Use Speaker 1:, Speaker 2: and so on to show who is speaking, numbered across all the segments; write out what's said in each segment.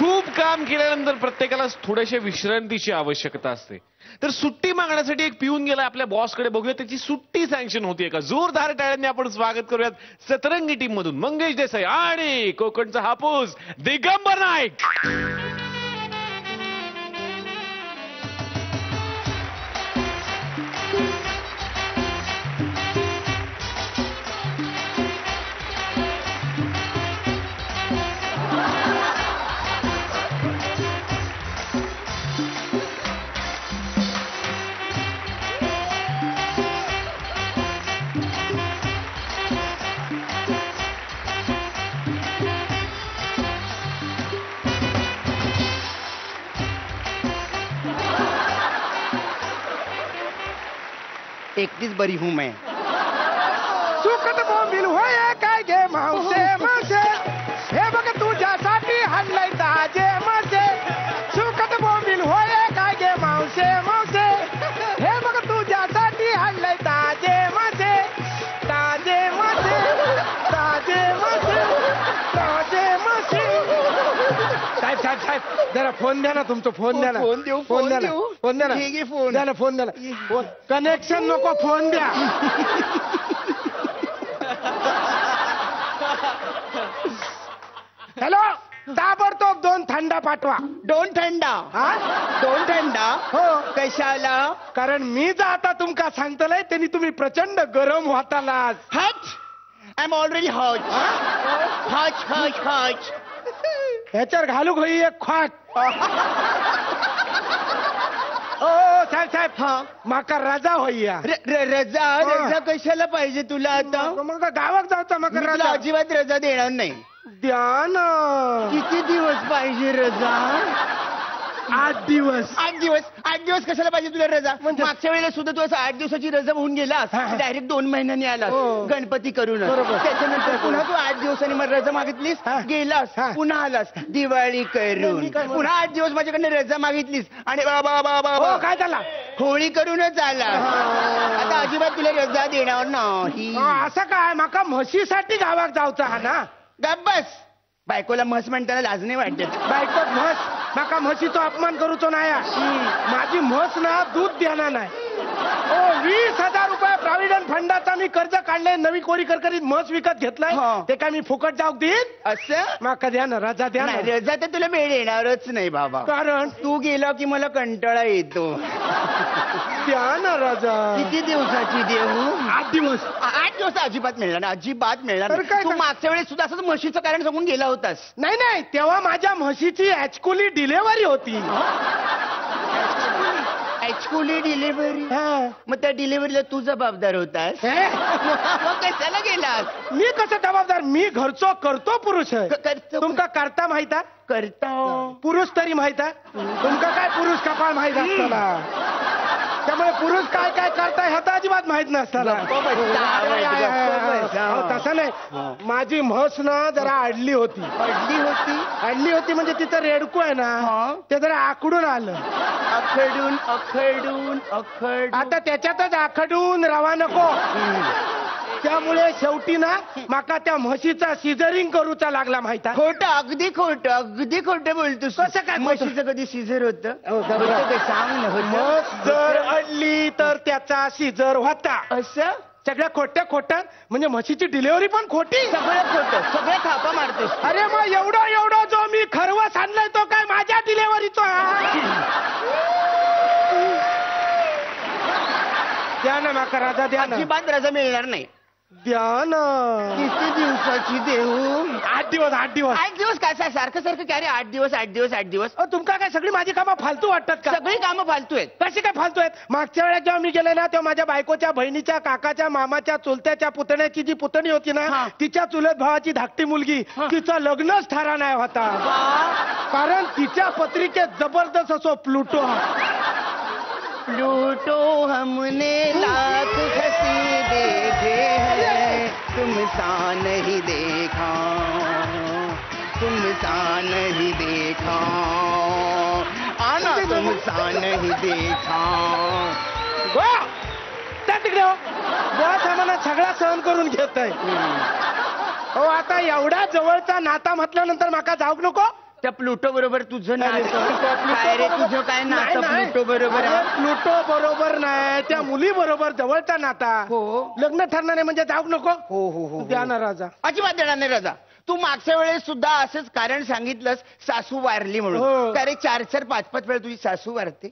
Speaker 1: खूप काम केल्यानंतर प्रत्येकाला थोड्याशा विश्रांतीची आवश्यकता असते. तर सुट्टी मागण्यासाठी एक पिऊन गेला आपल्या बॉसकडे. बघूया त्याची सुट्टी सँक्शन होतीये का. जोरदार टाळ्यांनी आपण स्वागत करूयात सतरंगी टीम मधून मंगेश देसाई आणि कोकणचा हापूस दिगंबर नाईक.
Speaker 2: एकटीच बरी हूं मैं.
Speaker 3: सुखद बोंबील होय काय गे मावसे मावसे, हे बघ तुझ्यासाठी हल्लय ताजे मासे. सुखद बोंबील होय काय गे मावसे मावसे, हे बघ तुझ्यासाठी हल्लय ताजे मासे. ताजे मासे ताजे मासे ताजे मासे. साहेब साहेब साहेब जरा फोन द्या ना, तुमचा फोन द्या ना.
Speaker 2: फोन देऊ,
Speaker 3: फोन द्या ना,
Speaker 2: देऊ.
Speaker 3: फोन द्या ना.
Speaker 2: ठीक आहे, फोन.
Speaker 3: द्या ना, फोन द्या ना. फोन कनेक्शन नको, फोन द्या. हॅलो, ताबडतोब 2 थंडा पाठवा.
Speaker 2: दोन थंडा.
Speaker 3: हा
Speaker 2: 2 थंडा.
Speaker 3: हो,
Speaker 2: कशाला.
Speaker 3: कारण मी जर आता तुमका सांगतलंय त्यांनी तुम्ही प्रचंड गरम होताला.
Speaker 2: हट. I am already hot. Hot hot hot.
Speaker 3: ह्याच्यावर घालू होई एक खाट. ओ साहेब साहेब,
Speaker 2: हा.
Speaker 3: माका रजा होईया.
Speaker 2: रजा. रजा कशाला पाहिजे तुला आता.
Speaker 3: मग गावात जायचं मग
Speaker 2: मी तुला
Speaker 3: रजा
Speaker 2: अजिबात रजा देणार नाही.
Speaker 3: द्या ना.
Speaker 2: किती दिवस पाहिजे रजा.
Speaker 3: 8 दिवस.
Speaker 2: 8 दिवस. 8 दिवस कशाला पाहिजे तुला रजा. मागच्या वेळेला सुद्धा तू असं 8 दिवसाची रजा होऊन गेलास.
Speaker 3: हा.
Speaker 2: डायरेक्ट 2 महिन्यांनी आलास.
Speaker 3: हो.
Speaker 2: गणपती करून.
Speaker 3: बरोबर.
Speaker 2: त्याच्यानंतर पुन्हा तू 8 दिवसांनी मग रजा मागितलीस.
Speaker 3: हा.
Speaker 2: गेलास.
Speaker 3: हा.
Speaker 2: पुन्हा आलास दिवाळी करून.
Speaker 3: मी काय म्हणतो?
Speaker 2: पुन्हा 8 दिवस माझ्याकडनं रजा मागितलीस आणि बाबा बाबा
Speaker 3: हो, काय झाला.
Speaker 2: होळी करूनच आला. आता अजिबात तुला रजा देणार नाही.
Speaker 3: असं काय, माका म्हशीसाठी गावात जायचं हा ना.
Speaker 2: गप्प बस. बायकोला म्हस म्हणताना लाज नाही वाटत.
Speaker 3: बायको म्हस, माका म्हशीचा अपमान करूचो नाही. माझी म्हस ना दूध देणार नाही. 20,000 रुपये प्रॉव्हिडंट फंडाचा मी कर्ज काढले. नवी कोरी करकरीत म्हस विकत घेतलाय.
Speaker 2: हा.
Speaker 3: ते काय मी फुकट जाऊ देईन.
Speaker 2: असं
Speaker 3: माका द्या ना, रजा द्या ना.
Speaker 2: नाही, रजा तर तुला वेळ येणारच नाही बाबा.
Speaker 3: कारण
Speaker 2: तू गेला की मला कंटाळा येतो.
Speaker 3: द्या ना रजा.
Speaker 2: किती दिवसाची देऊ.
Speaker 3: 8 दिवस.
Speaker 2: 8 दिवस अजिबात मिळणार नाही. अजिबात मिळणार
Speaker 3: तर
Speaker 2: नाही.
Speaker 3: काय
Speaker 2: तू
Speaker 3: काय?
Speaker 2: मागच्या वेळेस सुद्धा असंच म्हशीचं कारण सांगून गेला होतास.
Speaker 3: नाही नाही, तेव्हा माझ्या म्हशीची ऍक्च्युअली डिलेव्हरी होती.
Speaker 2: Actually delivery.
Speaker 3: हा.
Speaker 2: मग त्या डिलिव्हरीला तू जबाबदार होतास.
Speaker 3: हे?
Speaker 2: मग कशाला गेलास.
Speaker 3: मी कसं जबाबदार. मी घरचो करतो पुरुष आहे.
Speaker 2: करतो.
Speaker 3: तुमका करता माहित आहे.
Speaker 2: करता.
Speaker 3: पुरुष तरी माहित आहे. तुमका काय पुरुष कपाळ माहित असताना. त्यामुळे पुरुष काय काय करताय ह्याचा अजिबात माहित नसताना. तसं नाही, माझी म्हस ना जरा अडली होती.
Speaker 2: अडली होती.
Speaker 3: अडली होती म्हणजे तिचं रेडकू आहे ना, ते जरा आखडून आलं.
Speaker 2: अखडून अखडून अखड.
Speaker 3: आता त्याच्यातच आखडून राहा नको. त्यामुळे शेवटी ना माका त्या म्हशीचा सिझरिंग करूचा लागला माहित आहे.
Speaker 2: खोटं. अगदी खोटं. अगदी खोटं बोलतोस.
Speaker 3: कसं काय खोटं?
Speaker 2: म्हशीचं कधी सीझर होतं.
Speaker 3: हो, जबरा.
Speaker 2: होतं का? सांग ना.
Speaker 3: म्हस
Speaker 2: होतं?
Speaker 3: जर अडली तर त्याचा सिझर होता.
Speaker 2: असं
Speaker 3: सगळ्या खोटं म्हणजे म्हशीची डिलिव्हरी पण खोटी.
Speaker 2: सगळं खोटं. सगळ्या थापा मारतोस.
Speaker 3: अरे मग एवढं जो मी खरवस आणलाय तो काय माझ्या डिलिव्हरीचा. द्या ना माका रजा द्या ना.
Speaker 2: अजिबात रजा मिळणार नाही.
Speaker 3: द्या ना.
Speaker 2: किती दिवसाची देऊ.
Speaker 3: 8 दिवस. 8 दिवस.
Speaker 2: 8 दिवस काय सारखं सारखं काय रे. 8 दिवस 8 दिवस 8 दिवस.
Speaker 3: तुमका काय सगळी माझी कामं फालतू वाटतात का.
Speaker 2: सगळी कामं फालतू आहेत.
Speaker 3: कशी काय फालतू आहेत. मागच्या वेळेस जेव्हा मी गेले ना, तेव्हा माझ्या बायकोच्या बहिणीच्या काकाच्या मामाच्या चुलत्याच्या पुतण्याची जी पुतणी होती ना,
Speaker 2: हा.
Speaker 3: तिच्या चुलत भावाची धाकटी मुलगी, तिचा लग्नच ठरा नाही होता. कारण तिच्या पत्रिकेत जबरदस्त असो प्लुटो.
Speaker 2: प्लूटो हमने लाख हंसी देखे हैं, तुमसा नहीं देखा, तुमसा नहीं देखा, आना तुमसा नहीं देखा.
Speaker 3: त्या तिकडे हो. बॉस आम्हाला सगळा सहन करून घेत आहे. हो, आता एवढा जवळचा नाता म्हटल्यानंतर माका जाऊक नको.
Speaker 2: त्या प्लुटो बरोबर तुझं नातं काय रे? तुझं काय नातं प्लुटो बरोबर?
Speaker 3: प्लुटो बरोबर नाही, त्या मुली बरोबर जवळचा नाता.
Speaker 2: हो.
Speaker 3: लग्न ठरणार नाही म्हणजे जाऊ नको.
Speaker 2: हो हो हो.
Speaker 3: द्या ना राजा.
Speaker 2: अजिबात देणार नाही रजा. तू मागच्या वेळेस सुद्धा असंच कारण सांगितलंस, सासू वारली
Speaker 3: हो.
Speaker 2: म्हणून. अरे 4-4, 5-5 वेळा तुझी सासू वारते.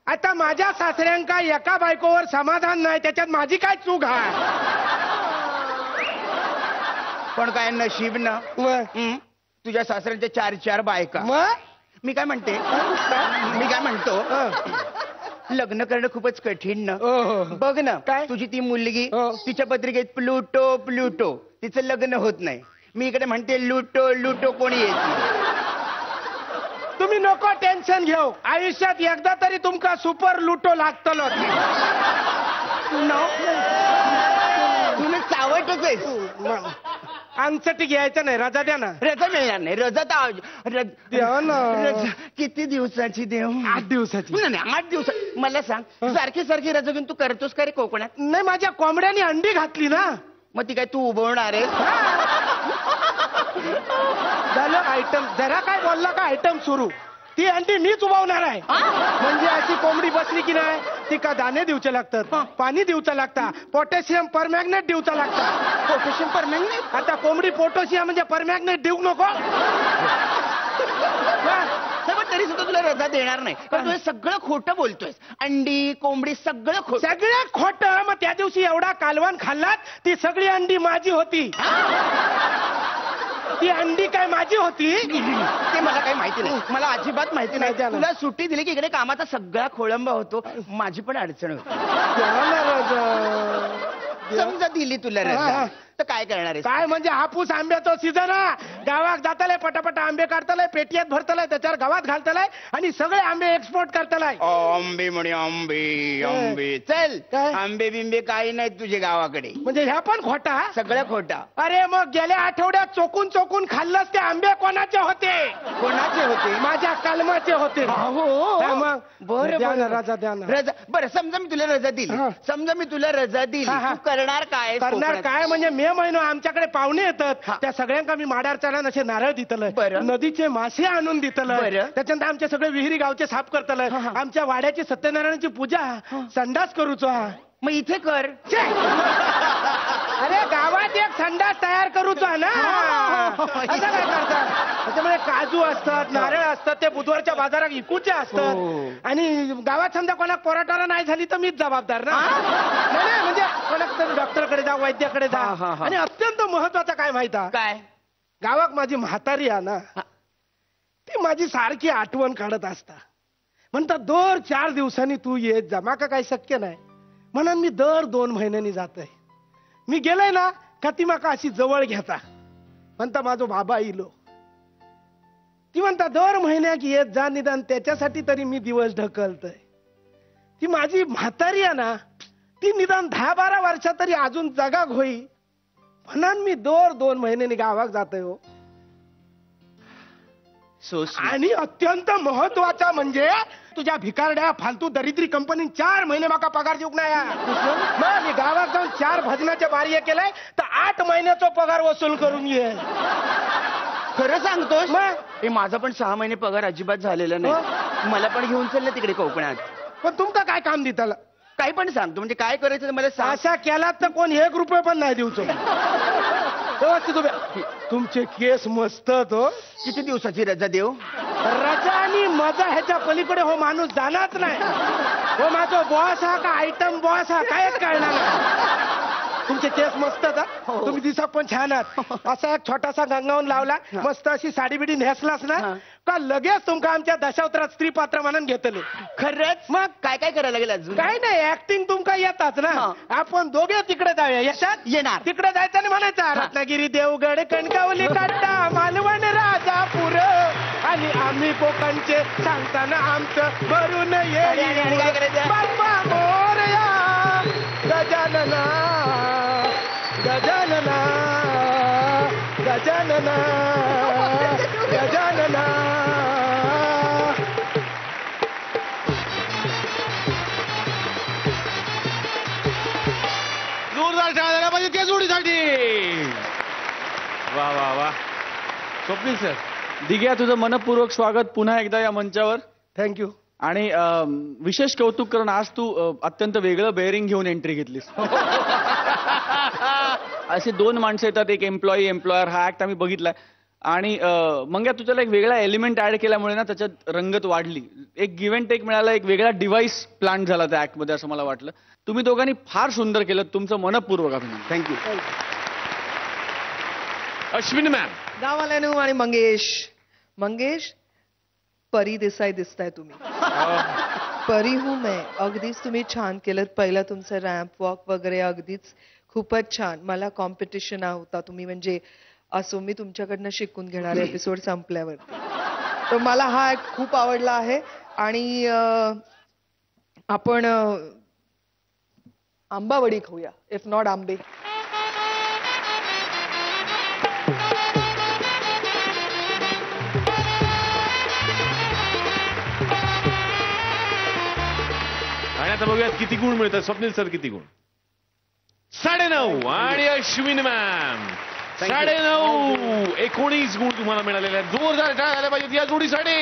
Speaker 3: आता माझ्या सासऱ्यांका एका बायकोवर समाधान नाही, त्याच्यात माझी काय चूक आहे?
Speaker 2: पण काय नशीब ना. तुझ्या सासऱ्यांच्या 4-4 बायका. मी काय म्हणते, मी काय म्हणतो, लग्न करणं खूपच कठीण ना. बघ ना,
Speaker 3: काय?
Speaker 2: तुझी ती मुलगी, तिच्या पत्रिकेत प्लुटो प्लुटो, तिचं लग्न होत नाही. मी इकडे म्हणते लुटो लुटो, कोणी येत नाही.
Speaker 3: तुम्ही नको टेन्शन घेऊ, आयुष्यात एकदा तरी तुमका सुपर लुटो लागतलो.
Speaker 2: तुम्ही चावटच आहेस.
Speaker 3: अंगसटी घ्यायचं नाही, रजा द्या ना.
Speaker 2: रजा मिळणार नाही. रजा तर
Speaker 3: द्या ना.
Speaker 2: रजा किती दिवसाची देऊ?
Speaker 3: 8 दिवसाची.
Speaker 2: नाही 8 दिवसाची. मला सांग, सारखी सारखी रजा घेऊन तू करतोस का रे कोकणात?
Speaker 3: नाही, माझ्या कोंबड्यानी अंडी घातली ना.
Speaker 2: मग ती काय तू उभवणार आहे?
Speaker 3: झालं आयटम. जरा काय बोलला का आयटम सुरू. ती अंडी मीच उभवणार आहे. म्हणजे अशी कोंबडी बसली की नाही, ती का दाणे देऊचे लागतात, पाणी देऊचं लागता, पोटॅशियम परमॅग्नेट देऊचं लागता.
Speaker 2: पोटॅशियम परमॅग्नेट?
Speaker 3: आता कोंबडी पोटॅशियम म्हणजे परमॅग्नेट देऊ नको.
Speaker 2: पण तरी सुद्धा तुला रजा देणार नाही, कारण तू हे सगळं खोटं बोलतोयस. अंडी कोंबडी सगळं खोटं.
Speaker 3: सगळं खोटं. मग त्या दिवशी एवढा कालवण खाल्लात, ती सगळी अंडी माझी होती. ती अंडी काय माझी होती?
Speaker 2: ते मला काही माहिती नाही, मला अजिबात माहिती नाही.
Speaker 3: द्या ना.
Speaker 2: तुला सुट्टी दिली की इकडे कामाचा सगळा खोळंबा होतो, माझी पण अडचण होती.
Speaker 3: द्या ना रजा.
Speaker 2: समजा दिली तुला रजा, तर काय करणार आहे?
Speaker 3: काय म्हणजे हापूस आंब्याचा सीझन गावात जातालाय, पटापट आंबे काढतालाय, पेटीयात भरतालाय, त्याच्यावर गावात घालतालाय आणि सगळे आंबे एक्सपोर्ट करतालाय.
Speaker 2: आंबे म्हणे आंबे आंबे. चल,
Speaker 3: काय?
Speaker 2: आंबे बिंबे काही नाहीत तुझे गावाकडे.
Speaker 3: म्हणजे ह्या पण खोटा?
Speaker 2: सगळं खोटा.
Speaker 3: अरे मग गेल्या आठवड्यात चोकून चोकून खाल्लंस ते आंबे कोणाचे होते?
Speaker 2: कोणाचे होते?
Speaker 3: माझ्या कलमाचे होते. हा, मग
Speaker 2: बरं
Speaker 3: द्या ना
Speaker 2: बरं.
Speaker 3: राजा, द्या ना.
Speaker 2: रजा. बरं, समजा मी तुला रजा दिली,
Speaker 3: हा.
Speaker 2: समजा मी तुला रजा दिली,
Speaker 3: हा, हा.
Speaker 2: तू करणार काय?
Speaker 3: करणार
Speaker 2: कोकणात?
Speaker 3: काय म्हणजे मे महिना आमच्याकडे पाहुणे येतात,
Speaker 2: हा.
Speaker 3: त्या सगळ्यांना मी माडार चढान असे नारळ दितलंय,
Speaker 2: बरं.
Speaker 3: नदीचे मासे आणून दितलंय,
Speaker 2: बरं.
Speaker 3: त्याच्यानंतर आमचे सगळे विहिरी गावचे साफ करतलंय,
Speaker 2: हा, हा.
Speaker 3: आमच्या वाड्याची सत्यनारायणाची पूजा, संडास करूचो.
Speaker 2: मग इथे कर.
Speaker 3: छे! अरे गावात एक संडास तयार करूचो ना. असं काय करतात? त्याच्यामुळे काजू असतात, नारळ असतात, ते बुधवारच्या बाजारात इकूचे असतात.
Speaker 2: हो.
Speaker 3: आणि गावात समजा कोणा पोराटारा नाही झाली तर मीच जबाबदार ना. नाही म्हणजे कोणाक तरी डॉक्टरकडे जा, वैद्याकडे जा.
Speaker 2: हा, हा, हा.
Speaker 3: आणि अत्यंत महत्वाचं काय माहिती
Speaker 2: काय?
Speaker 3: गावात माझी म्हातारी आहे ना, ती माझी सारखी आठवण काढत असता. म्हणतात दर 4 दिवसांनी तू येत जा. माका काही शक्य नाही म्हणून मी दर 2 महिन्यांनी जातोय. मी गेलोय ना का ती माका अशी जवळ घेता. म्हणता माझो बाबा इलो. ती म्हणता दर महिन्यात येत जा, निदान त्याच्यासाठी तरी मी दिवस ढकलतोय. ती माझी म्हातारी आहे ना, ती निदान 10-12 वर्षात तरी अजून जगाग होई म्हणून मी दर 2 महिन्यांनी गावात जातोय. हो. आणि अत्यंत महत्वाचा म्हणजे तुझ्या भिकारड्या फालतू दरिद्री कंपनी 4 महिने माका पगार देऊक नाही. मग मी गावात जाऊन 4 भजनाच्या बारी केलाय तर 8 महिन्याचा पगार वसूल करून ये.
Speaker 2: खरं सांगतोस?
Speaker 3: मग?
Speaker 2: हे माझा पण 6 महिने पगार अजिबात झालेला नाही. मला पण घेऊन चाललं तिकडे कोकणात.
Speaker 3: पण तुमचं काय काम देताला?
Speaker 2: काही पण सांगतो, म्हणजे काय करायचं ते मला सांग.
Speaker 3: अशा केलात तर कोण 1 रुपये पण नाही देऊचो. व्यवस्थित उभे. तुमचे केस मस्त हो.
Speaker 2: किती दिवसाची रजा देऊ?
Speaker 3: रजा आणि मजा ह्याच्या पलीकडे हो माणूस जाणारच नाही. हो माझा बॉस हा का आयटम बॉस हा कायच कळणार नाही. तुमचे केस मस्त तुम्ही दिसत पण छान आहात. असा एक छोटासा गंगावून लावला, मस्त अशी साडी बिडी नेसलास ना का लगेच तुमका आमच्या दशावतारात स्त्री पात्र म्हणून घेतले.
Speaker 2: खरंच? मग काय काय करायला लागेल अजून?
Speaker 3: काय नाही, ऍक्टिंग तुमका येतात ना. आपण दोघे तिकडे जाऊया. यशात
Speaker 2: येणार?
Speaker 3: तिकडे जायचं आणि म्हणायचं रत्नागिरी, देवगड, कणकवली, काटा, मालवण, राजापूर आणि आम्ही कोकणचे सांगताना आमचं भरून येईल.
Speaker 2: काय करायचं?
Speaker 3: बाप्पा मोरया गजानना गजानना गजानना गजानना.
Speaker 1: जोरदार टाळ्या झाल्या पाहिजे त्या जोडीसाठी. वा वा वा. स्वप्नील सर,
Speaker 4: दिग्या, तुझं मनपूर्वक स्वागत पुन्हा एकदा या मंचावर.
Speaker 3: थँक्यू.
Speaker 4: आणि विशेष कौतुक करून आज तू अत्यंत वेगळं बेअरिंग घेऊन एंट्री घेतलीस. असे दोन माणसं येतात, एक एम्प्लॉई एम्प्लॉयर. हा ऍक्ट आम्ही बघितलाय आणि मंग्या तू त्याला एक वेगळा एलिमेंट ऍड केल्यामुळे ना त्याच्यात रंगत वाढली. एक गिव्ह अँड टेक मिळाला, एक वेगळा डिव्हाइस प्लांट झाला त्या ऍक्ट मध्ये असं मला वाटलं. तुम्ही दोघांनी फार सुंदर केलं. तुमचं मनपूर्वक अभिनंदन.
Speaker 2: थँक्यू.
Speaker 1: अश्विनी मॅम.
Speaker 5: गाववाल्यानू आणि मंगेश परी देसाई दिसताय तुम्ही. परी हूं मैं. अगदीच तुम्ही छान केलं. पहिलं तुमचं रॅम्प वॉक वगैरे अगदीच खूपच छान. मला कॉम्पिटिशन होता तुम्ही म्हणजे असो, मी तुमच्याकडनं शिकून घेणार एपिसोड संपल्यावर. तर मला हा खूप आवडला आहे. आणि आपण आंबावडी खाऊया, इफ नॉट आंबे.
Speaker 1: आणि आता बघूयात किती गुण मिळतात. स्वप्नील सर किती गुण? 9.5. आणि अश्विनी मॅम 9.5. 19 गुण तुम्हाला मिळालेले आहेत. जोरदार टाळ्या झाल्या पाहिजेत या जोडीसाठी.